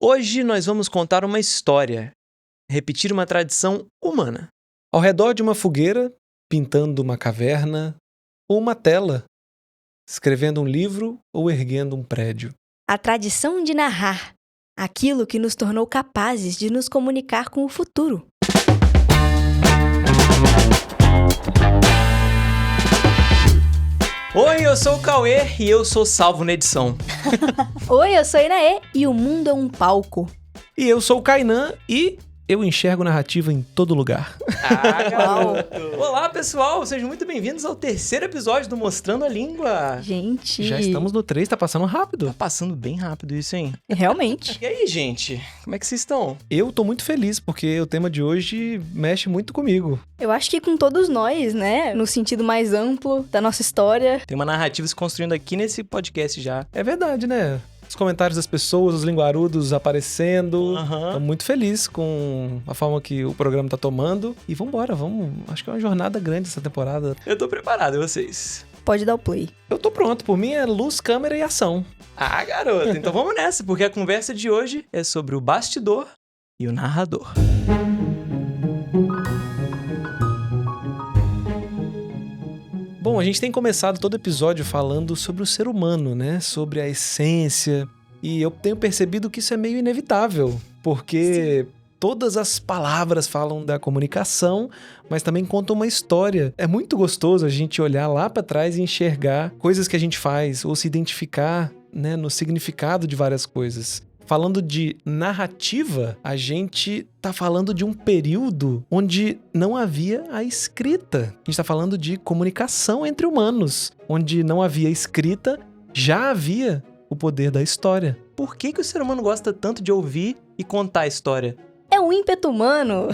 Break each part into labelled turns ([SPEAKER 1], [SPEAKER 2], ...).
[SPEAKER 1] Hoje nós vamos contar uma história, repetir uma tradição humana.
[SPEAKER 2] Ao redor de uma fogueira, pintando uma caverna ou uma tela, escrevendo um livro ou erguendo um prédio.
[SPEAKER 3] A tradição de narrar, aquilo que nos tornou capazes de nos comunicar com o futuro.
[SPEAKER 1] Oi, eu sou o Cauê e eu sou salvo na edição.
[SPEAKER 3] Oi, eu sou a Inaê e o mundo é um palco.
[SPEAKER 2] E eu sou o Kainan e eu enxergo narrativa em todo lugar.
[SPEAKER 1] Ah, garoto! Olá, pessoal! Sejam muito bem-vindos ao terceiro episódio do Mostrando a Língua.
[SPEAKER 3] Gente,
[SPEAKER 2] Já estamos no 3, tá passando rápido.
[SPEAKER 1] Tá passando bem rápido isso, hein?
[SPEAKER 3] realmente.
[SPEAKER 1] E aí, gente? Como é que vocês estão?
[SPEAKER 2] Eu tô muito feliz porque o tema de hoje mexe muito comigo.
[SPEAKER 3] Eu acho que com todos nós, né? No sentido mais amplo da nossa história.
[SPEAKER 1] Tem uma narrativa se construindo aqui nesse podcast já.
[SPEAKER 2] É verdade, né? Os comentários das pessoas, os linguarudos aparecendo.
[SPEAKER 1] Aham.
[SPEAKER 2] Tô muito feliz com a forma que o programa tá tomando. E vambora, vamos. Acho que é uma jornada grande essa temporada.
[SPEAKER 1] Eu tô preparado, e vocês?
[SPEAKER 3] Pode dar o play.
[SPEAKER 2] Eu tô pronto, por mim é luz, câmera e ação.
[SPEAKER 1] Ah, garoto! Então vamos nessa, porque a conversa de hoje é sobre o bastidor e o narrador.
[SPEAKER 2] Bom, a gente tem começado todo episódio falando sobre o ser humano, né? Sobre a essência. E eu tenho percebido que isso é meio inevitável, porque todas as palavras falam da comunicação, mas também contam uma história. É muito gostoso a gente olhar lá pra trás e enxergar coisas que a gente faz, ou se identificar, né, no significado de várias coisas. Falando de narrativa, a gente tá falando de um período onde não havia a escrita. A gente tá falando de comunicação entre humanos. Onde não havia escrita, já havia o poder da história.
[SPEAKER 1] Por que o ser humano gosta tanto de ouvir e contar a história?
[SPEAKER 3] É um ímpeto humano.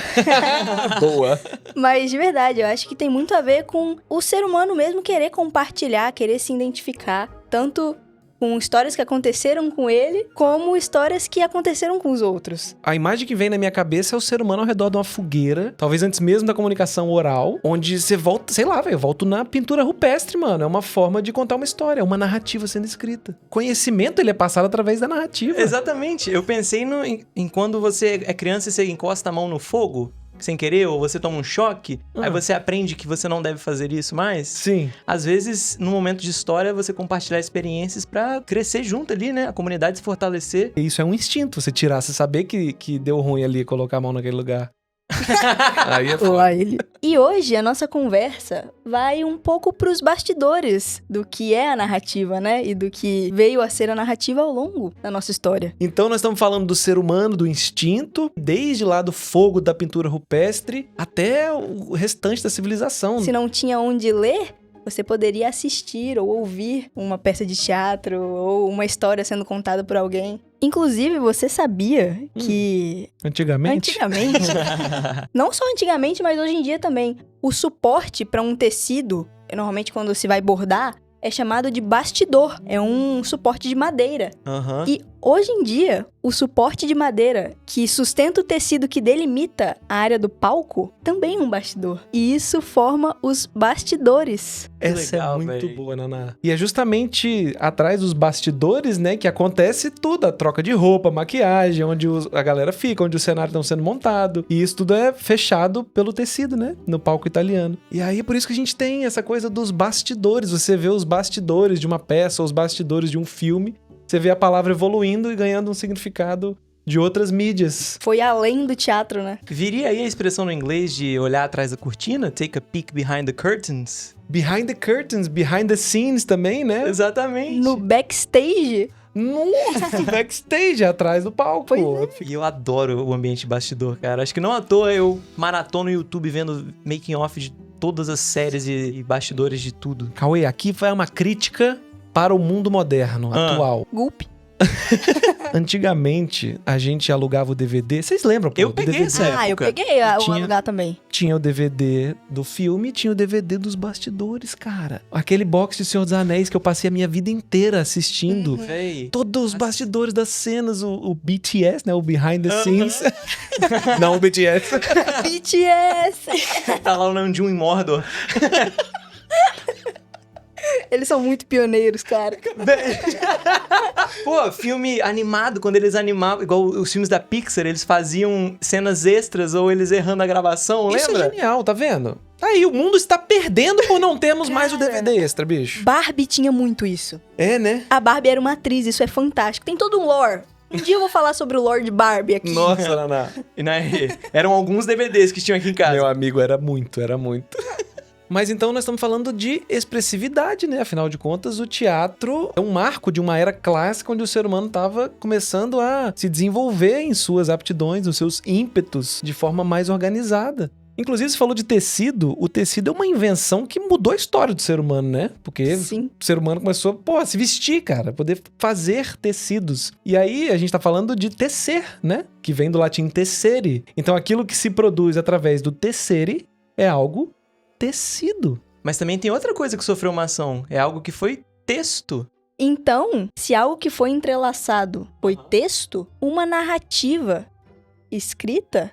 [SPEAKER 2] Boa!
[SPEAKER 3] Mas de verdade, eu acho que tem muito a ver com o ser humano mesmo querer compartilhar, querer se identificar. Tanto com histórias que aconteceram com ele, como histórias que aconteceram com os outros.
[SPEAKER 2] A imagem que vem na minha cabeça é o ser humano ao redor de uma fogueira, talvez antes mesmo da comunicação oral, onde você volta, sei lá, velho, eu volto na pintura rupestre, mano. É uma forma de contar uma história, é uma narrativa sendo escrita. Conhecimento, ele é passado através da narrativa.
[SPEAKER 1] Exatamente. Eu pensei em quando você é criança e você encosta a mão no fogo, sem querer, ou você toma um choque, aí você aprende que você não deve fazer isso mais.
[SPEAKER 2] Sim.
[SPEAKER 1] Às vezes, no momento de história, você compartilhar experiências pra crescer junto ali, né? A comunidade se fortalecer.
[SPEAKER 2] Isso é um instinto, você tirar, você saber que deu ruim ali, colocar a mão naquele lugar. Aí é foda.
[SPEAKER 3] Lá ele. E hoje a nossa conversa vai um pouco pros bastidores do que é a narrativa, né? E do que veio a ser a narrativa ao longo da nossa história.
[SPEAKER 2] Então nós estamos falando do ser humano, do instinto, desde lá do fogo da pintura rupestre até o restante da civilização.
[SPEAKER 3] Se não tinha onde ler, você poderia assistir ou ouvir uma peça de teatro ou uma história sendo contada por alguém. Inclusive, você sabia que
[SPEAKER 2] Antigamente?
[SPEAKER 3] não só antigamente, mas hoje em dia também, o suporte para um tecido, normalmente quando se vai bordar, é chamado de bastidor. É um suporte de madeira.
[SPEAKER 1] Aham.
[SPEAKER 3] E hoje em dia, o suporte de madeira que sustenta o tecido que delimita a área do palco também é um bastidor. E isso forma os bastidores.
[SPEAKER 2] Essa
[SPEAKER 1] legal,
[SPEAKER 2] é muito
[SPEAKER 1] véi.
[SPEAKER 2] boa, Naná. E é justamente atrás dos bastidores, né, que acontece tudo. A troca de roupa, maquiagem, onde a galera fica, onde o cenário está sendo montado. E isso tudo é fechado pelo tecido, né, no palco italiano. E aí, por isso que a gente tem essa coisa dos bastidores. Você vê os bastidores de uma peça, ou os bastidores de um filme. Você vê a palavra evoluindo e ganhando um significado de outras mídias.
[SPEAKER 3] Foi além do teatro, né?
[SPEAKER 1] Viria aí a expressão no inglês de olhar atrás da cortina? Take a peek behind the curtains?
[SPEAKER 2] Behind the curtains, behind the scenes também, né?
[SPEAKER 1] Exatamente.
[SPEAKER 3] No backstage,
[SPEAKER 2] Nossa, backstage, atrás do palco.
[SPEAKER 3] Pois é.
[SPEAKER 1] E eu adoro o ambiente bastidor, cara. Acho que não à toa eu maratono no YouTube vendo making off de todas as séries e bastidores de tudo.
[SPEAKER 2] Cauê, aqui vai uma crítica para o mundo moderno, atual.
[SPEAKER 3] gulp.
[SPEAKER 2] Antigamente, a gente alugava o DVD. Vocês lembram, pô?
[SPEAKER 1] Eu
[SPEAKER 2] do
[SPEAKER 1] peguei
[SPEAKER 2] DVD?
[SPEAKER 1] essa época.
[SPEAKER 3] Eu peguei o
[SPEAKER 2] Tinha-
[SPEAKER 3] alugar também.
[SPEAKER 2] Tinha o DVD do filme, tinha o DVD dos bastidores, cara. Aquele box de Senhor dos Anéis que eu passei a minha vida inteira assistindo.
[SPEAKER 1] Véi.
[SPEAKER 2] Todos os bastidores das cenas, o BTS, né? O Behind the Scenes. Não o BTS.
[SPEAKER 3] BTS!
[SPEAKER 1] Tá lá o Namjoon em Mordor.
[SPEAKER 3] Eles são muito pioneiros, cara.
[SPEAKER 1] Pô, filme animado, quando eles animavam, igual os filmes da Pixar, eles faziam cenas extras ou eles errando a gravação,
[SPEAKER 2] Isso
[SPEAKER 1] lembra?
[SPEAKER 2] é genial, tá vendo? Aí, o mundo está perdendo por não termos mais o DVD extra, bicho.
[SPEAKER 3] Barbie tinha muito isso.
[SPEAKER 2] É, né?
[SPEAKER 3] A Barbie era uma atriz, isso é fantástico. Tem todo um lore. Um dia eu vou falar sobre o lore de Barbie aqui.
[SPEAKER 2] Nossa, Naná.
[SPEAKER 1] E, né, eram alguns DVDs que tinham aqui em casa.
[SPEAKER 2] Meu amigo, era muito. Mas então nós estamos falando de expressividade, né? Afinal de contas, o teatro é um marco de uma era clássica onde o ser humano estava começando a se desenvolver em suas aptidões, nos seus ímpetos, de forma mais organizada. Inclusive, você falou de tecido. O tecido é uma invenção que mudou a história do ser humano, né? Porque
[SPEAKER 3] Sim.
[SPEAKER 2] o ser humano começou, a se vestir, cara. Poder fazer tecidos. E aí, a gente tá falando de tecer, né? Que vem do latim tecere. Então, aquilo que se produz através do tecere é algo tecido.
[SPEAKER 1] Mas também tem outra coisa que sofreu uma ação. É algo que foi texto.
[SPEAKER 3] Então, se algo que foi entrelaçado foi texto, uma narrativa escrita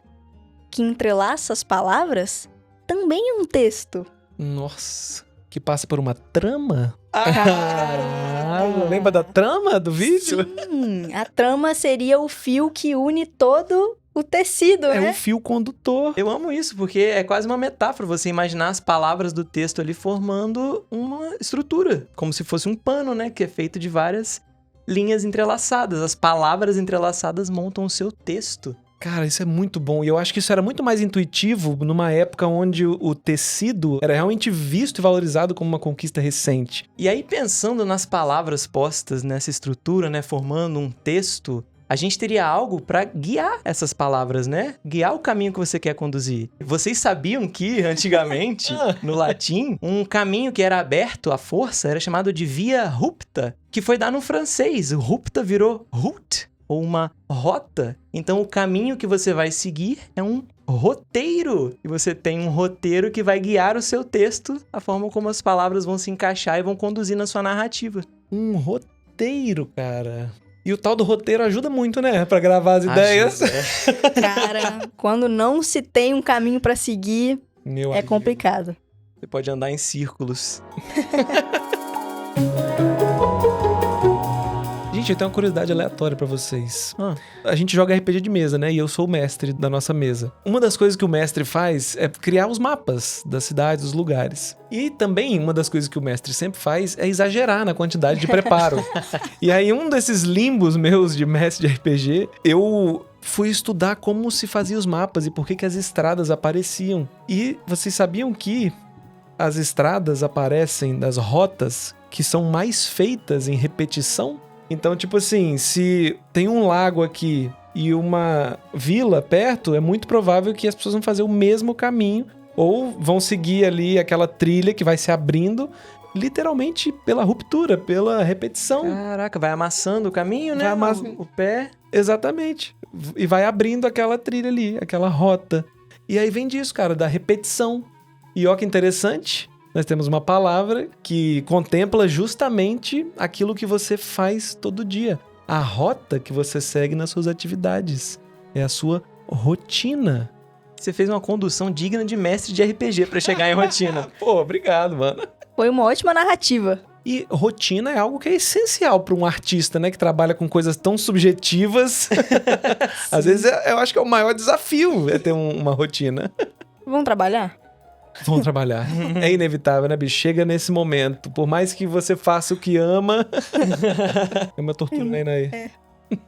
[SPEAKER 3] que entrelaça as palavras também é um texto.
[SPEAKER 2] Nossa, que passa por uma trama?
[SPEAKER 3] Caramba.
[SPEAKER 2] Lembra da trama do vídeo?
[SPEAKER 3] Sim, a trama seria o fio que une todo o tecido,
[SPEAKER 2] É
[SPEAKER 3] né?
[SPEAKER 2] um fio condutor.
[SPEAKER 1] Eu amo isso, porque é quase uma metáfora você imaginar as palavras do texto ali formando uma estrutura. Como se fosse um pano, né? Que é feito de várias linhas entrelaçadas. As palavras entrelaçadas montam o seu texto.
[SPEAKER 2] Cara, isso é muito bom. E eu acho que isso era muito mais intuitivo numa época onde o tecido era realmente visto e valorizado como uma conquista recente.
[SPEAKER 1] E aí, pensando nas palavras postas nessa estrutura, né? Formando um texto, a gente teria algo para guiar essas palavras, né? Guiar o caminho que você quer conduzir. Vocês sabiam que, antigamente, no latim, um caminho que era aberto à força era chamado de via rupta, que foi dar no francês. Rupta virou route, ou uma rota. Então, o caminho que você vai seguir é um roteiro. E você tem um roteiro que vai guiar o seu texto, a forma como as palavras vão se encaixar e vão conduzir na sua narrativa.
[SPEAKER 2] Um roteiro, cara. E o tal do roteiro ajuda muito, né? Pra gravar as ideias.
[SPEAKER 3] Cara, quando não se tem um caminho pra seguir,
[SPEAKER 2] Meu
[SPEAKER 3] é
[SPEAKER 2] amigo.
[SPEAKER 3] complicado.
[SPEAKER 1] Você pode andar em círculos.
[SPEAKER 2] Gente, eu tenho uma curiosidade aleatória pra vocês. A gente joga RPG de mesa, né? E eu sou o mestre da nossa mesa. Uma das coisas que o mestre faz é criar os mapas das cidades, dos lugares. E também uma das coisas que o mestre sempre faz é exagerar na quantidade de preparo. E aí, um desses limbos meus de mestre de RPG, eu fui estudar como se fazia os mapas e por que as estradas apareciam. E vocês sabiam que as estradas aparecem das rotas que são mais feitas em repetição? Então, tipo assim, se tem um lago aqui e uma vila perto, é muito provável que as pessoas vão fazer o mesmo caminho ou vão seguir ali aquela trilha que vai se abrindo literalmente pela ruptura, pela repetição.
[SPEAKER 1] Caraca, vai amassando o caminho, né?
[SPEAKER 2] Vai amassando.
[SPEAKER 1] O pé.
[SPEAKER 2] Exatamente. E vai abrindo aquela trilha ali, aquela rota. E aí vem disso, cara, da repetição. E ó que interessante, nós temos uma palavra que contempla justamente aquilo que você faz todo dia. A rota que você segue nas suas atividades. É a sua rotina.
[SPEAKER 1] Você fez uma condução digna de mestre de RPG pra chegar em rotina.
[SPEAKER 2] Pô, obrigado, mano.
[SPEAKER 3] Foi uma ótima narrativa.
[SPEAKER 2] E rotina é algo que é essencial para um artista, né? Que trabalha com coisas tão subjetivas. Às vezes eu acho que é o maior desafio é ter uma rotina.
[SPEAKER 3] Vamos trabalhar?
[SPEAKER 2] Vão trabalhar. É inevitável, né, bicho? Chega nesse momento. Por mais que você faça o que ama... É uma tortura, né, Inaí?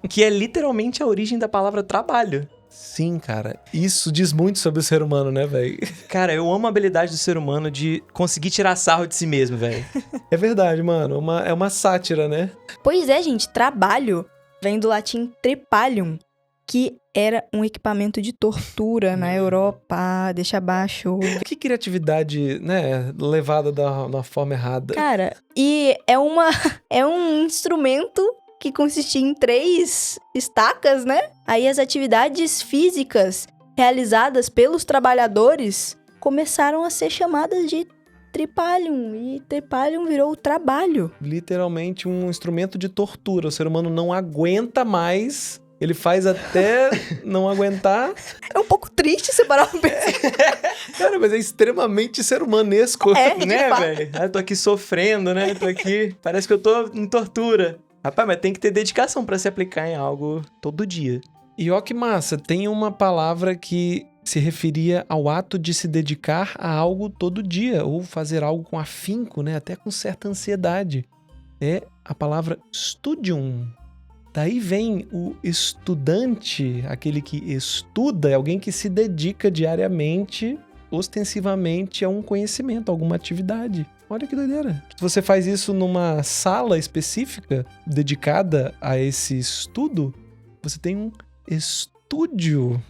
[SPEAKER 1] Que é literalmente a origem da palavra trabalho.
[SPEAKER 2] Sim, cara. Isso diz muito sobre o ser humano, né, velho?
[SPEAKER 1] Cara, eu amo a habilidade do ser humano de conseguir tirar sarro de si mesmo, velho.
[SPEAKER 2] É verdade, mano. É uma sátira, né?
[SPEAKER 3] Pois é, gente, trabalho vem do latim trepalium, que era um equipamento de tortura na Europa. Deixa abaixo.
[SPEAKER 2] Que criatividade, né? Levada da forma errada.
[SPEAKER 3] Cara, e é um instrumento que consistia em 3 estacas, né? Aí as atividades físicas realizadas pelos trabalhadores começaram a ser chamadas de trepalium. E trepalium virou o trabalho.
[SPEAKER 2] Literalmente um instrumento de tortura. O ser humano não aguenta mais Ele faz até não aguentar.
[SPEAKER 3] É um pouco triste você parar pra pensar.
[SPEAKER 2] Cara, mas é extremamente ser humanesco.
[SPEAKER 3] É, de
[SPEAKER 1] Né,
[SPEAKER 3] fato.
[SPEAKER 1] velho? Eu tô aqui sofrendo, né? Tô aqui. Parece que eu tô em tortura. Rapaz, mas tem que ter dedicação pra se aplicar em algo todo dia.
[SPEAKER 2] E ó que massa, tem uma palavra que se referia ao ato de se dedicar a algo todo dia, ou fazer algo com afinco, né? Até com certa ansiedade. É a palavra studium. Daí vem o estudante, aquele que estuda, é alguém que se dedica diariamente, ostensivamente, a um conhecimento, a alguma atividade. Olha que doideira. Se você faz isso numa sala específica, dedicada a esse estudo, você tem um estúdio.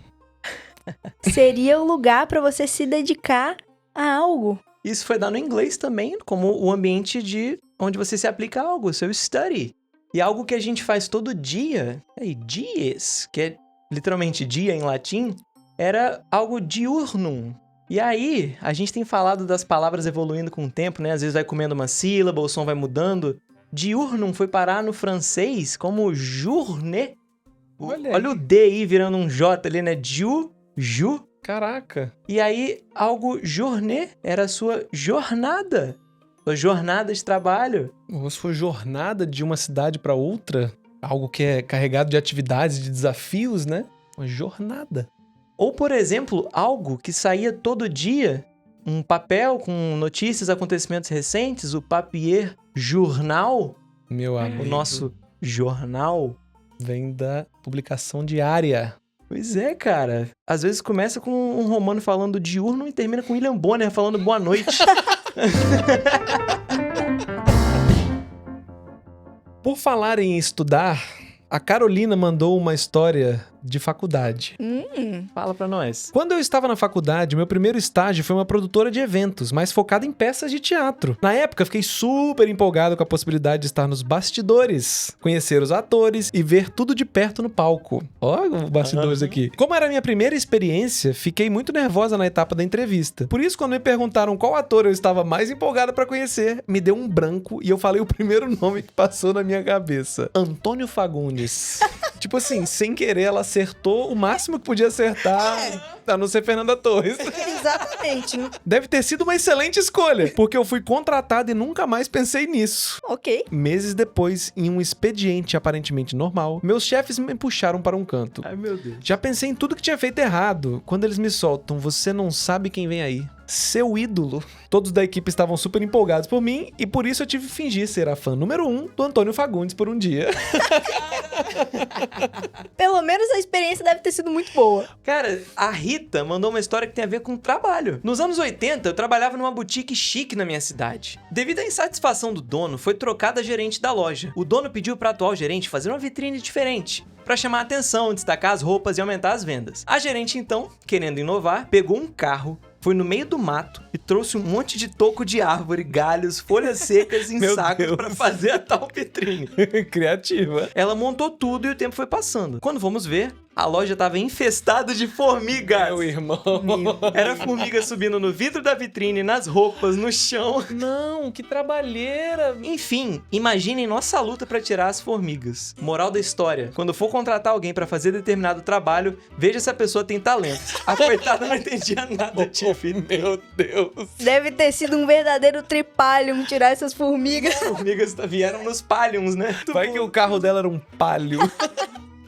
[SPEAKER 3] Seria o lugar pra você se dedicar a algo.
[SPEAKER 1] Isso foi dado no inglês também, como o ambiente de onde você se aplica a algo, o seu study. E algo que a gente faz todo dia, dies, que é literalmente dia em latim, era algo diurnum. E aí, a gente tem falado das palavras evoluindo com o tempo, né? Às vezes vai comendo uma sílaba, o som vai mudando. Diurnum foi parar no francês como journée. Olha o D aí virando um J ali, né? Ju.
[SPEAKER 2] Caraca.
[SPEAKER 1] E aí, algo journée era a sua jornada. Sua jornada de trabalho.
[SPEAKER 2] Ou se for jornada de uma cidade para outra, algo que é carregado de atividades, de desafios, né? Uma jornada.
[SPEAKER 1] Ou, por exemplo, algo que saía todo dia, um papel com notícias, acontecimentos recentes, o papier journal,
[SPEAKER 2] Meu amigo.
[SPEAKER 1] o nosso jornal.
[SPEAKER 2] Vem da publicação diária.
[SPEAKER 1] Pois é, cara. Às vezes começa com um romano falando diurno e termina com William Bonner falando boa noite.
[SPEAKER 2] Por falar em estudar, a Carolina mandou uma história de faculdade.
[SPEAKER 1] Fala pra nós.
[SPEAKER 2] Quando eu estava na faculdade, meu primeiro estágio foi uma produtora de eventos, mais focada em peças de teatro. Na época, fiquei super empolgado com a possibilidade de estar nos bastidores, conhecer os atores e ver tudo de perto no palco. Ó, os bastidores aqui. Como era a minha primeira experiência, fiquei muito nervosa na etapa da entrevista. Por isso, quando me perguntaram qual ator eu estava mais empolgada para conhecer, me deu um branco e eu falei o primeiro nome que passou na minha cabeça. Antônio Fagundes. Tipo assim, sem querer, ela acertou o máximo que podia acertar, a não ser Fernanda Torres.
[SPEAKER 3] Exatamente.
[SPEAKER 2] Deve ter sido uma excelente escolha, porque eu fui contratado e nunca mais pensei nisso.
[SPEAKER 3] Ok.
[SPEAKER 2] Meses depois, em um expediente aparentemente normal, meus chefes me puxaram para um canto.
[SPEAKER 1] Ai, meu Deus.
[SPEAKER 2] Já pensei em tudo que tinha feito errado, quando eles me soltam, você não sabe quem vem aí. Seu ídolo. Todos da equipe estavam super empolgados por mim e por isso eu tive que fingir ser a fã número 1 do Antônio Fagundes por um dia.
[SPEAKER 3] Pelo menos a experiência deve ter sido muito boa.
[SPEAKER 1] Cara, a Rita mandou uma história que tem a ver com trabalho. Nos anos 80, eu trabalhava numa boutique chique na minha cidade. Devido à insatisfação do dono, foi trocada a gerente da loja. O dono pediu para a atual gerente fazer uma vitrine diferente, para chamar a atenção, destacar as roupas e aumentar as vendas. A gerente, então, querendo inovar, pegou um carro, foi no meio do mato e trouxe um monte de toco de árvore, galhos, folhas secas em
[SPEAKER 2] Meu
[SPEAKER 1] sacos
[SPEAKER 2] Deus.
[SPEAKER 1] para fazer a tal vitrine.
[SPEAKER 2] Criativa.
[SPEAKER 1] Ela montou tudo e o tempo foi passando. Quando fomos ver, a loja estava infestada de formigas.
[SPEAKER 2] Meu irmão.
[SPEAKER 1] Era formiga subindo no vidro da vitrine, nas roupas, no chão.
[SPEAKER 2] Não, que trabalheira.
[SPEAKER 1] Enfim, imaginem nossa luta para tirar as formigas. Moral da história: quando for contratar alguém para fazer determinado trabalho, veja se a pessoa tem talento. A coitada não entendia nada, Tiff.
[SPEAKER 2] Meu Deus.
[SPEAKER 3] Deve ter sido um verdadeiro tripalium tirar essas formigas.
[SPEAKER 1] As formigas vieram nos palhums, né?
[SPEAKER 2] Vai que o carro dela era um palio.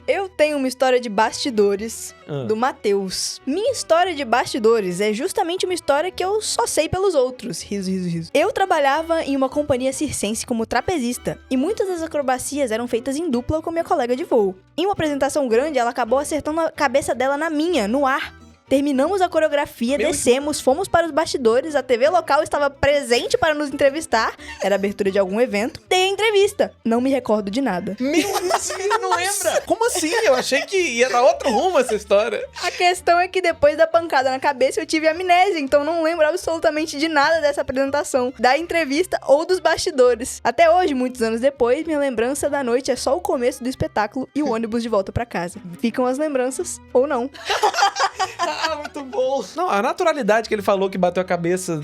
[SPEAKER 3] Eu tenho uma história de bastidores do Matheus. Minha história de bastidores é justamente uma história que eu só sei pelos outros. Riso, riso, riso. Eu trabalhava em uma companhia circense como trapezista e muitas das acrobacias eram feitas em dupla com minha colega de voo. Em uma apresentação grande, ela acabou acertando a cabeça dela na minha, no ar. Terminamos a coreografia, descemos, fomos para os bastidores, a TV local estava presente para nos entrevistar, era a abertura de algum evento, dei a entrevista. Não me recordo de nada.
[SPEAKER 2] Meu Deus, você não lembra? Como assim? Eu achei que ia dar outro rumo essa história.
[SPEAKER 3] A questão é que depois da pancada na cabeça eu tive amnésia, então não lembro absolutamente de nada dessa apresentação, da entrevista ou dos bastidores. Até hoje, muitos anos depois, minha lembrança da noite é só o começo do espetáculo e o ônibus de volta pra casa. Ficam as lembranças, ou não.
[SPEAKER 1] Ah, muito bom.
[SPEAKER 2] Não, a naturalidade que ele falou que bateu a cabeça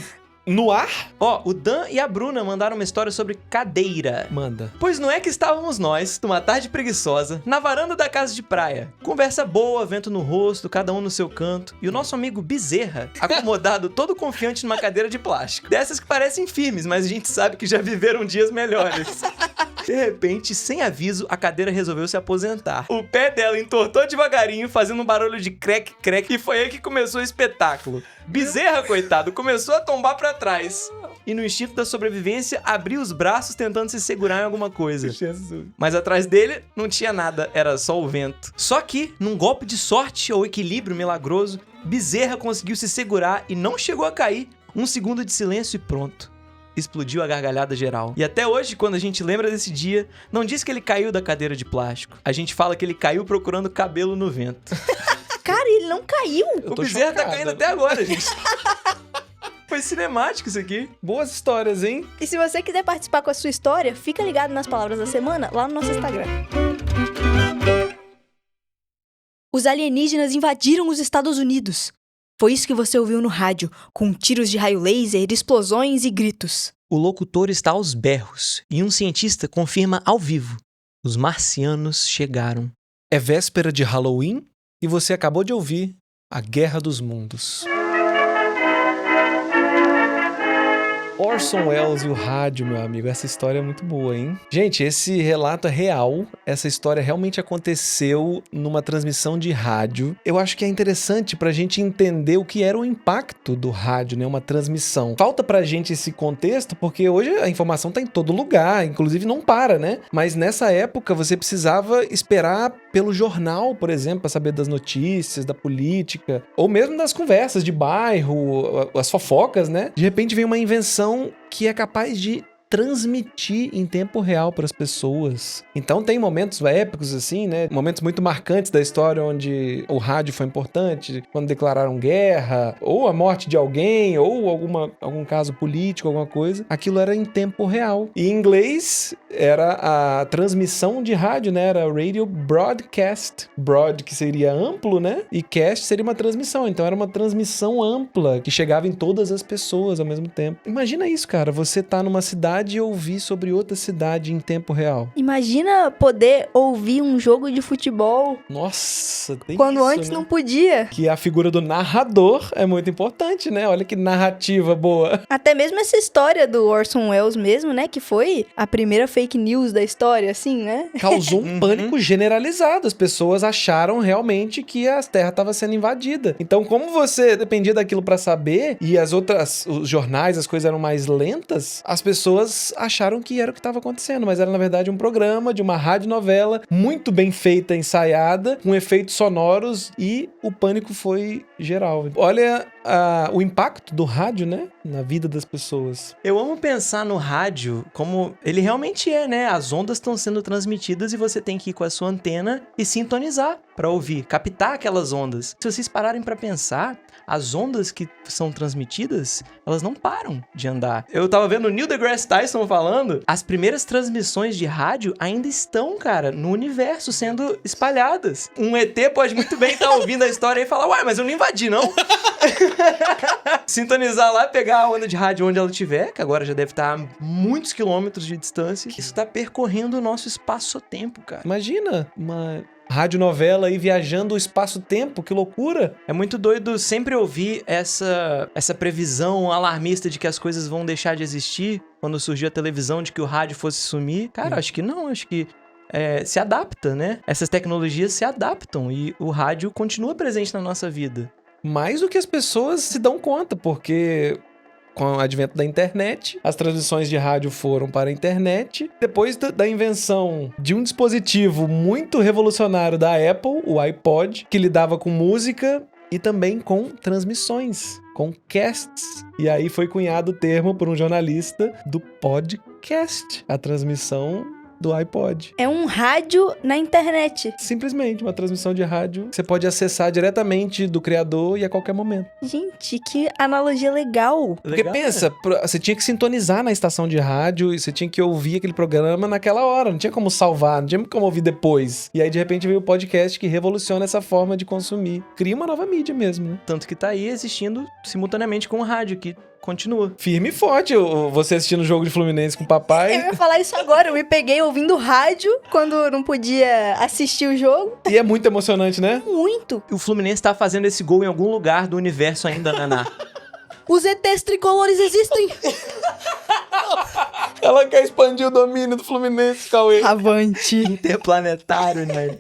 [SPEAKER 2] No ar?
[SPEAKER 1] Ó, o Dan e a Bruna mandaram uma história sobre cadeira.
[SPEAKER 2] Manda.
[SPEAKER 1] Pois não é que estávamos nós, numa tarde preguiçosa, na varanda da casa de praia. Conversa boa, vento no rosto, cada um no seu canto. E o nosso amigo Bezerra, acomodado todo confiante numa cadeira de plástico. Dessas que parecem firmes, mas a gente sabe que já viveram dias melhores. De repente, sem aviso, a cadeira resolveu se aposentar. O pé dela entortou devagarinho, fazendo um barulho de crec, crec, e foi aí que começou o espetáculo. Bezerra, coitado, começou a tombar pra trás. E no instinto da sobrevivência, abriu os braços tentando se segurar em alguma coisa.
[SPEAKER 2] Jesus.
[SPEAKER 1] Mas atrás dele não tinha nada, era só o vento. Só que, num golpe de sorte ou equilíbrio milagroso, Bezerra conseguiu se segurar e não chegou a cair. 1 segundo de silêncio e pronto. Explodiu a gargalhada geral. E até hoje, quando a gente lembra desse dia, não diz que ele caiu da cadeira de plástico. A gente fala que ele caiu procurando cabelo no vento.
[SPEAKER 3] Cara, ele não caiu.
[SPEAKER 1] O Bezerra tá caindo até agora, gente. Foi cinemático isso aqui.
[SPEAKER 2] Boas histórias, hein?
[SPEAKER 3] E se você quiser participar com a sua história, fica ligado nas palavras da semana lá no nosso Instagram. Os alienígenas invadiram os Estados Unidos. Foi isso que você ouviu no rádio, com tiros de raio laser, explosões e gritos.
[SPEAKER 1] O locutor está aos berros e um cientista confirma ao vivo. Os marcianos chegaram.
[SPEAKER 2] É véspera de Halloween e você acabou de ouvir A Guerra dos Mundos. Orson Welles e o rádio, meu amigo. Essa história é muito boa, hein? Gente, esse relato é real. Essa história realmente aconteceu numa transmissão de rádio. Eu acho que é interessante pra gente entender o que era o impacto do rádio, né? Uma transmissão. Falta pra gente esse contexto, porque hoje a informação tá em todo lugar, inclusive não para, né? Mas nessa época você precisava esperar pelo jornal, por exemplo, pra saber das notícias, da política, ou mesmo das conversas de bairro, as fofocas, né? De repente vem uma invenção que é capaz de transmitir em tempo real para as pessoas. Então tem momentos épicos assim, né? Momentos muito marcantes da história onde o rádio foi importante, quando declararam guerra, ou a morte de alguém, ou algum caso político, alguma coisa. Aquilo era em tempo real. E em inglês era a transmissão de rádio, né? Era radio broadcast. Broad, que seria amplo, né? E cast seria uma transmissão. Então era uma transmissão ampla que chegava em todas as pessoas ao mesmo tempo. Imagina isso, cara. Você tá numa cidade e ouvir sobre outra cidade em tempo real.
[SPEAKER 3] Imagina poder ouvir um jogo de futebol.
[SPEAKER 2] Nossa, tem
[SPEAKER 3] quando
[SPEAKER 2] isso,
[SPEAKER 3] antes
[SPEAKER 2] né?
[SPEAKER 3] não podia.
[SPEAKER 2] Que a figura do narrador é muito importante, né? Olha que narrativa boa.
[SPEAKER 3] Até mesmo essa história do Orson Welles mesmo, né? Que foi a primeira fake news da história, assim, né?
[SPEAKER 2] Causou um pânico generalizado. As pessoas acharam realmente que a Terra estava sendo invadida. Então, como você dependia daquilo pra saber, e os jornais, as coisas eram mais lentas, as pessoas acharam que era o que estava acontecendo, mas era na verdade um programa de uma radionovela muito bem feita, ensaiada, com efeitos sonoros, e o pânico foi geral. Olha o impacto do rádio, né, na vida das pessoas.
[SPEAKER 1] Eu amo pensar no rádio como ele realmente é, né? As ondas estão sendo transmitidas e você tem que ir com a sua antena e sintonizar para ouvir, captar aquelas ondas. Se vocês pararem para pensar, as ondas que são transmitidas, elas não param de andar. Eu tava vendo o Neil deGrasse Tyson falando, as primeiras transmissões de rádio ainda estão, cara, no universo sendo espalhadas. Um ET pode muito bem estar ouvindo a história e falar, ué, mas eu não invadi, não? Sintonizar lá, pegar a onda de rádio onde ela estiver, que agora já deve estar a muitos quilômetros de distância. Isso tá percorrendo o nosso espaço-tempo, cara.
[SPEAKER 2] Imagina uma radionovela aí viajando o espaço-tempo, que loucura!
[SPEAKER 1] É muito doido sempre ouvir essa previsão alarmista de que as coisas vão deixar de existir quando surgiu a televisão, de que o rádio fosse sumir. Cara, acho que não, acho que se adapta, né? Essas tecnologias se adaptam e o rádio continua presente na nossa vida.
[SPEAKER 2] Mais do que as pessoas se dão conta, porque com o advento da internet, as transmissões de rádio foram para a internet. Depois da invenção de um dispositivo muito revolucionário da Apple, o iPod, que lidava com música e também com transmissões, com casts. E aí foi cunhado o termo por um jornalista do podcast, a transmissão do iPod.
[SPEAKER 3] É um rádio na internet.
[SPEAKER 2] Simplesmente uma transmissão de rádio que você pode acessar diretamente do criador e a qualquer momento.
[SPEAKER 3] Gente, que analogia legal.
[SPEAKER 2] Porque pensa, você tinha que sintonizar na estação de rádio e você tinha que ouvir aquele programa naquela hora. Não tinha como salvar, não tinha como ouvir depois. E aí, de repente, veio o podcast que revoluciona essa forma de consumir. Cria uma nova mídia mesmo, né?
[SPEAKER 1] Tanto que tá aí existindo simultaneamente com o rádio, que continua.
[SPEAKER 2] Firme e forte, você assistindo o jogo de Fluminense com o papai.
[SPEAKER 3] Eu ia falar isso agora, eu me peguei ouvindo rádio quando não podia assistir o jogo.
[SPEAKER 2] E é muito emocionante, né?
[SPEAKER 3] Muito.
[SPEAKER 1] O Fluminense tá fazendo esse gol em algum lugar do universo ainda, Naná.
[SPEAKER 3] Os ETs tricolores existem.
[SPEAKER 2] Ela quer expandir o domínio do Fluminense, Cauê.
[SPEAKER 3] Avante.
[SPEAKER 1] Interplanetário, né?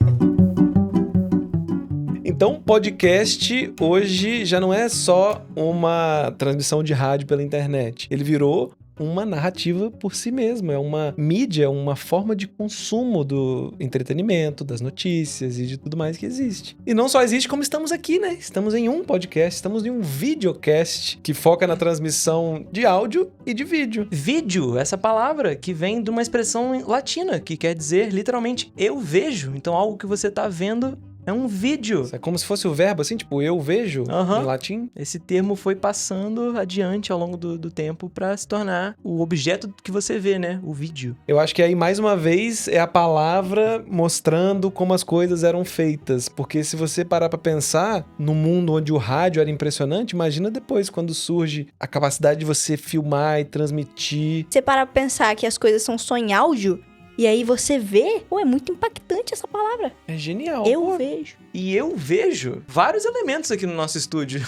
[SPEAKER 2] Então, podcast hoje já não é só uma transmissão de rádio pela internet. Ele virou uma narrativa por si mesmo. É uma mídia, uma forma de consumo do entretenimento, das notícias e de tudo mais que existe. E não só existe, como estamos aqui, né? Estamos em um podcast, estamos em um videocast que foca na transmissão de áudio e de vídeo.
[SPEAKER 1] Vídeo, essa palavra que vem de uma expressão latina, que quer dizer literalmente eu vejo. Então algo que você tá vendo é um vídeo.
[SPEAKER 2] É como se fosse o verbo, assim, tipo, eu vejo,
[SPEAKER 1] Aham.
[SPEAKER 2] em latim.
[SPEAKER 1] Esse termo foi passando adiante ao longo do tempo pra se tornar o objeto que você vê, né? O vídeo.
[SPEAKER 2] Eu acho que aí, mais uma vez, é a palavra mostrando como as coisas eram feitas. Porque se você parar pra pensar, no mundo onde o rádio era impressionante, imagina depois, quando surge a capacidade de você filmar e transmitir.
[SPEAKER 3] Você para pra pensar que as coisas são só em áudio, e aí você vê, pô, é muito impactante essa palavra.
[SPEAKER 2] É genial.
[SPEAKER 3] Eu vejo.
[SPEAKER 1] E eu vejo vários elementos aqui no nosso estúdio.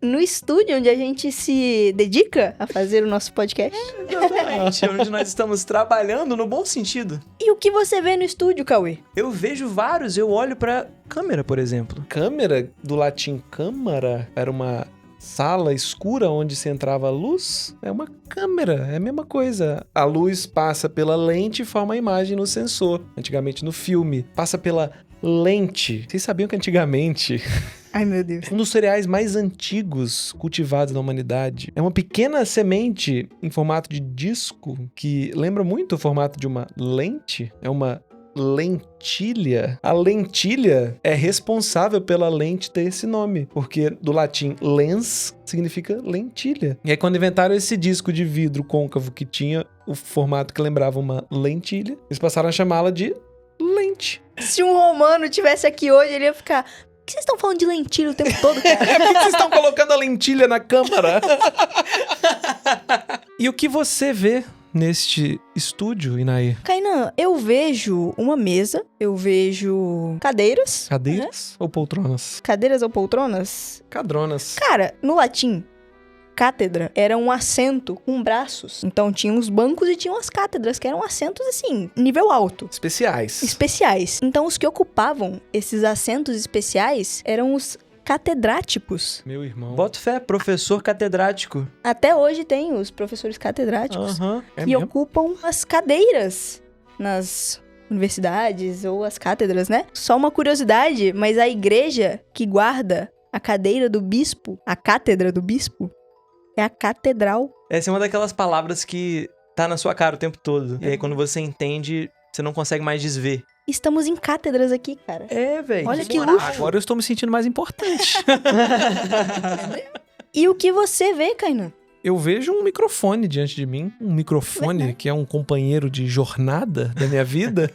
[SPEAKER 3] No estúdio onde a gente se dedica a fazer o nosso podcast.
[SPEAKER 1] Exatamente. Onde nós estamos trabalhando no bom sentido.
[SPEAKER 3] E o que você vê no estúdio, Cauê?
[SPEAKER 1] Eu vejo vários, eu olho pra câmera, por exemplo.
[SPEAKER 2] Câmera, do latim câmara, era uma sala escura onde se entrava a luz. É uma câmera, é a mesma coisa. A luz passa pela lente e forma a imagem no sensor. Antigamente no filme. Passa pela lente. Vocês sabiam que antigamente
[SPEAKER 3] Ai, meu Deus.
[SPEAKER 2] um dos cereais mais antigos cultivados na humanidade é uma pequena semente em formato de disco que lembra muito o formato de uma lente? É uma lentilha. A lentilha é responsável pela lente ter esse nome, porque do latim lens significa lentilha. E aí quando inventaram esse disco de vidro côncavo que tinha o formato que lembrava uma lentilha, eles passaram a chamá-la de lente.
[SPEAKER 3] Se um romano tivesse aqui hoje, ele ia ficar... Por que vocês estão falando de lentilha o tempo todo, cara?
[SPEAKER 2] É porque vocês estão colocando a lentilha na câmara. E o que você vê neste estúdio, Inaê?
[SPEAKER 3] Kainan, eu vejo uma mesa, eu vejo cadeiras.
[SPEAKER 2] Cadeiras ou poltronas?
[SPEAKER 3] Cadeiras ou poltronas?
[SPEAKER 2] Cadronas.
[SPEAKER 3] Cara, no latim, cátedra era um assento com braços. Então tinha os bancos e tinham as cátedras, que eram assentos, assim, nível alto.
[SPEAKER 2] Especiais.
[SPEAKER 3] Especiais. Então os que ocupavam esses assentos especiais eram os catedráticos.
[SPEAKER 2] Meu irmão.
[SPEAKER 1] Boto fé, professor catedrático.
[SPEAKER 3] Até hoje tem os professores catedráticos
[SPEAKER 1] Aham.
[SPEAKER 2] É
[SPEAKER 3] que
[SPEAKER 2] mesmo?
[SPEAKER 3] ocupam as cadeiras nas universidades ou as cátedras, né? Só uma curiosidade, mas a igreja que guarda a cadeira do bispo, a cátedra do bispo, é a catedral.
[SPEAKER 1] Essa é uma daquelas palavras que tá na sua cara o tempo todo. E aí quando você entende, você não consegue mais desver.
[SPEAKER 3] Estamos em cátedras aqui, cara.
[SPEAKER 1] É, velho.
[SPEAKER 3] Olha que luxo.
[SPEAKER 2] Agora eu estou me sentindo mais importante.
[SPEAKER 3] E o que você vê, Kainan?
[SPEAKER 2] Eu vejo um microfone diante de mim. Um microfone
[SPEAKER 3] Verdade.
[SPEAKER 2] que é um companheiro de jornada da minha vida.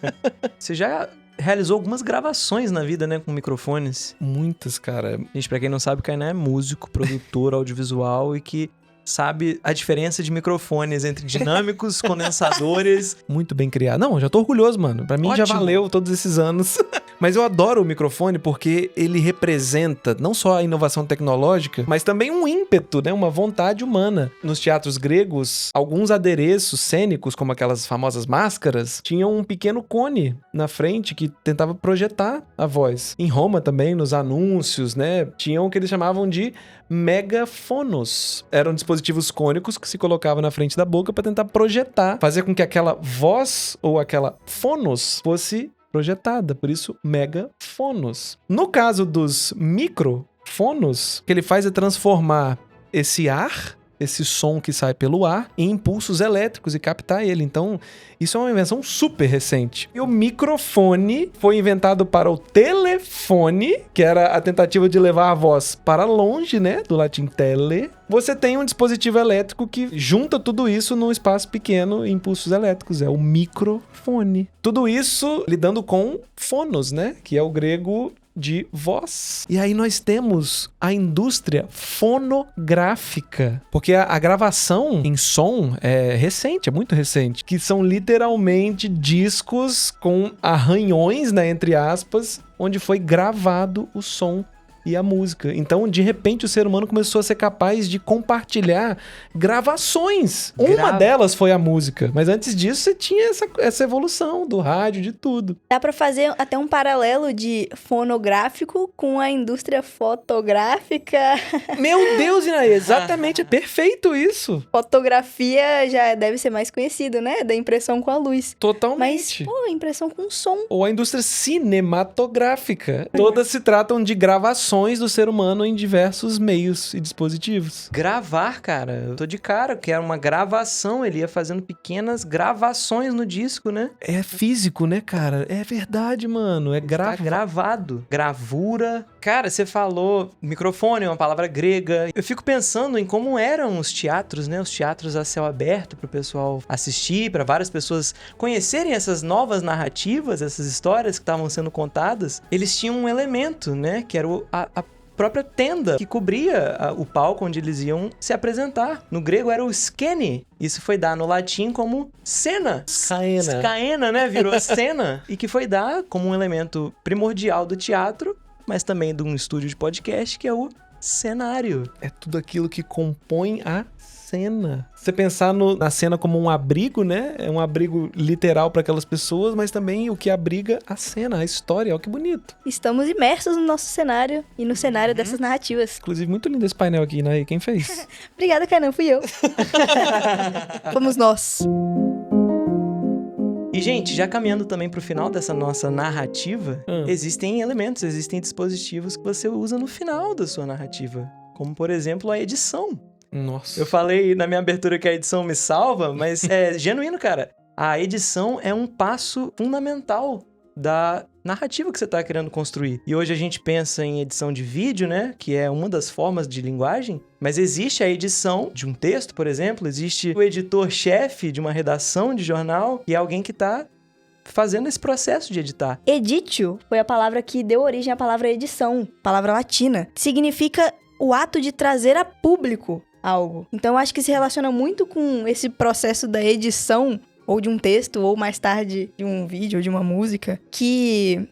[SPEAKER 1] Você já realizou algumas gravações na vida, né, com microfones.
[SPEAKER 2] Muitas, cara.
[SPEAKER 1] Gente, pra quem não sabe, o Kainan é músico, produtor audiovisual e que sabe a diferença de microfones entre dinâmicos, condensadores.
[SPEAKER 2] Muito bem criado. Não, eu já tô orgulhoso, mano. Pra mim já
[SPEAKER 1] Ótimo.
[SPEAKER 2] valeu todos esses anos. Mas eu adoro o microfone porque ele representa não só a inovação tecnológica, mas também um ímpeto, né? Uma vontade humana. Nos teatros gregos, alguns adereços cênicos, como aquelas famosas máscaras, tinham um pequeno cone na frente que tentava projetar a voz. Em Roma também, nos anúncios, né? Tinham o que eles chamavam de megafonos. Eram dispositivos cônicos que se colocavam na frente da boca para tentar projetar, fazer com que aquela voz ou aquela fonos fosse projetada, por isso megafonos. No caso dos microfonos, o que ele faz é transformar esse ar, esse som que sai pelo ar, em impulsos elétricos e captar ele. Então, isso é uma invenção super recente. E o microfone foi inventado para o telefone, que era a tentativa de levar a voz para longe, né, do latim tele. Você tem um dispositivo elétrico que junta tudo isso num espaço pequeno, impulsos elétricos, é o microfone. Tudo isso lidando com fonos, né, que é o grego de voz. E aí nós temos a indústria fonográfica, porque a gravação em som é recente, é muito recente, que são literalmente discos com arranhões, né, entre aspas, onde foi gravado o som e a música. Então, de repente, o ser humano começou a ser capaz de compartilhar gravações. Uma delas foi a música. Mas antes disso, você tinha essa evolução do rádio, de tudo.
[SPEAKER 3] Dá pra fazer até um paralelo de fonográfico com a indústria fotográfica.
[SPEAKER 2] Meu Deus, Inaê, exatamente. É perfeito isso.
[SPEAKER 3] Fotografia já deve ser mais conhecido, né? Da impressão com a luz.
[SPEAKER 2] Totalmente.
[SPEAKER 3] Mas, impressão com som.
[SPEAKER 2] Ou a indústria cinematográfica. Todas se tratam de gravações do ser humano em diversos meios e dispositivos.
[SPEAKER 1] Gravar, cara, eu tô de cara, que era uma gravação, ele ia fazendo pequenas gravações no disco, né?
[SPEAKER 2] É físico, né, cara? É verdade, mano. É
[SPEAKER 1] Tá gravado. Gravura. Cara, você falou microfone, é uma palavra grega. Eu fico pensando em como eram os teatros, né? Os teatros a céu aberto pro pessoal assistir, para várias pessoas conhecerem essas novas narrativas, essas histórias que estavam sendo contadas. Eles tinham um elemento, né? Que era a própria tenda que cobria o palco onde eles iam se apresentar. No grego era o skene. Isso foi dar no latim como cena. Scaena, né? Virou cena. E que foi dar como um elemento primordial do teatro, mas também de um estúdio de podcast, que é o cenário.
[SPEAKER 2] É tudo aquilo que compõe a cena. Você pensar na cena como um abrigo, né? É um abrigo literal para aquelas pessoas, mas também o que abriga a cena, a história. Olha que bonito.
[SPEAKER 3] Estamos imersos no nosso cenário e no cenário dessas narrativas.
[SPEAKER 2] Inclusive, muito lindo esse painel aqui, né? Quem fez?
[SPEAKER 3] Obrigada, Kainan, fui eu. Fomos nós.
[SPEAKER 1] E, gente, já caminhando também pro final dessa nossa narrativa, existem elementos, existem dispositivos que você usa no final da sua narrativa. Como, por exemplo, a edição.
[SPEAKER 2] Nossa.
[SPEAKER 1] Eu falei na minha abertura que a edição me salva, mas é genuíno, cara. A edição é um passo fundamental da narrativa que você está querendo construir. E hoje a gente pensa em edição de vídeo, né? Que é uma das formas de linguagem. Mas existe a edição de um texto, por exemplo. Existe o editor-chefe de uma redação de jornal, que é alguém que está fazendo esse processo de editar.
[SPEAKER 3] Editio foi a palavra que deu origem à palavra edição, palavra latina. Significa o ato de trazer a público algo. Então, eu acho que se relaciona muito com esse processo da edição, ou de um texto, ou mais tarde de um vídeo, ou de uma música, que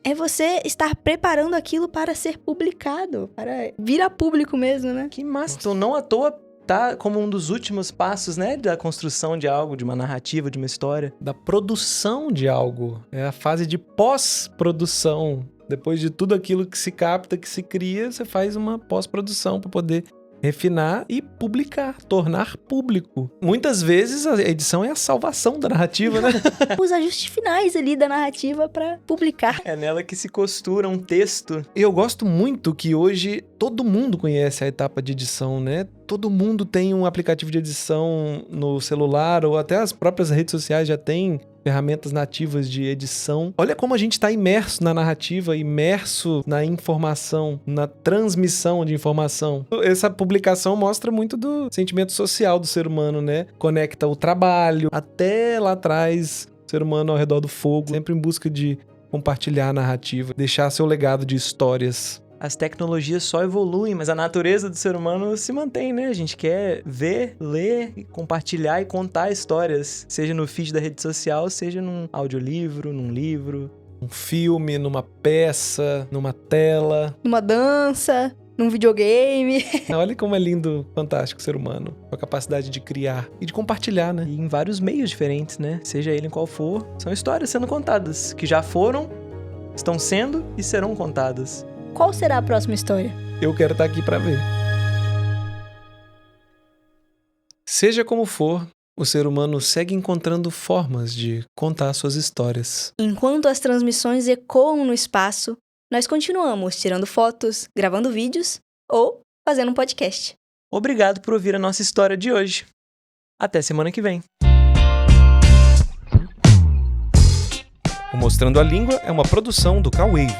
[SPEAKER 3] é você estar preparando aquilo para ser publicado, para vir a público mesmo, né?
[SPEAKER 1] Que massa! Então, não à toa tá como um dos últimos passos, né, da construção de algo, de uma narrativa, de uma história.
[SPEAKER 2] Da produção de algo. É a fase de pós-produção. Depois de tudo aquilo que se capta, que se cria, você faz uma pós-produção para poder refinar e publicar, tornar público. Muitas vezes a edição é a salvação da narrativa, né?
[SPEAKER 3] Os ajustes finais ali da narrativa para publicar.
[SPEAKER 1] É nela que se costura um texto.
[SPEAKER 2] Eu gosto muito que hoje todo mundo conhece a etapa de edição, né? Todo mundo tem um aplicativo de edição no celular, ou até as próprias redes sociais já têm ferramentas nativas de edição. Olha como a gente está imerso na narrativa, imerso na informação, na transmissão de informação. Essa publicação mostra muito do sentimento social do ser humano, né? Conecta o trabalho, até lá atrás, o ser humano ao redor do fogo, sempre em busca de compartilhar a narrativa, deixar seu legado de histórias.
[SPEAKER 1] As tecnologias só evoluem, mas a natureza do ser humano se mantém, né? A gente quer ver, ler, compartilhar e contar histórias, seja no feed da rede social, seja num audiolivro, num livro.
[SPEAKER 2] Um filme, numa peça, numa tela.
[SPEAKER 3] Numa dança, num videogame.
[SPEAKER 2] Olha como é lindo, fantástico o ser humano, com a capacidade de criar e de compartilhar, né?
[SPEAKER 1] E em vários meios diferentes, né? Seja ele em qual for, são histórias sendo contadas, que já foram, estão sendo e serão contadas.
[SPEAKER 3] Qual será a próxima história?
[SPEAKER 2] Eu quero estar aqui para ver. Seja como for, o ser humano segue encontrando formas de contar suas histórias.
[SPEAKER 3] Enquanto as transmissões ecoam no espaço, nós continuamos tirando fotos, gravando vídeos ou fazendo um podcast.
[SPEAKER 1] Obrigado por ouvir a nossa história de hoje. Até semana que vem.
[SPEAKER 2] O Mostrando a Língua é uma produção do K-Wave.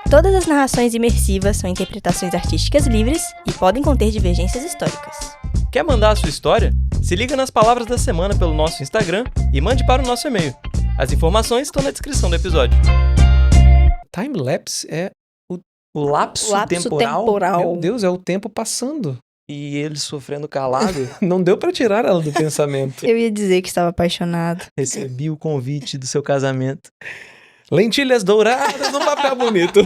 [SPEAKER 3] Todas as narrações imersivas são interpretações artísticas livres e podem conter divergências históricas.
[SPEAKER 1] Quer mandar a sua história? Se liga nas palavras da semana pelo nosso Instagram e mande para o nosso e-mail. As informações estão na descrição do episódio.
[SPEAKER 2] Time-lapse é...
[SPEAKER 1] O lapso,
[SPEAKER 3] Lapso
[SPEAKER 1] temporal,
[SPEAKER 3] temporal.
[SPEAKER 2] Meu Deus, é o tempo passando.
[SPEAKER 1] e ele sofrendo calado.
[SPEAKER 2] Não deu pra tirar ela do pensamento.
[SPEAKER 3] Eu ia dizer que estava apaixonado.
[SPEAKER 1] Recebi o convite do seu casamento.
[SPEAKER 2] Lentilhas douradas num papel bonito.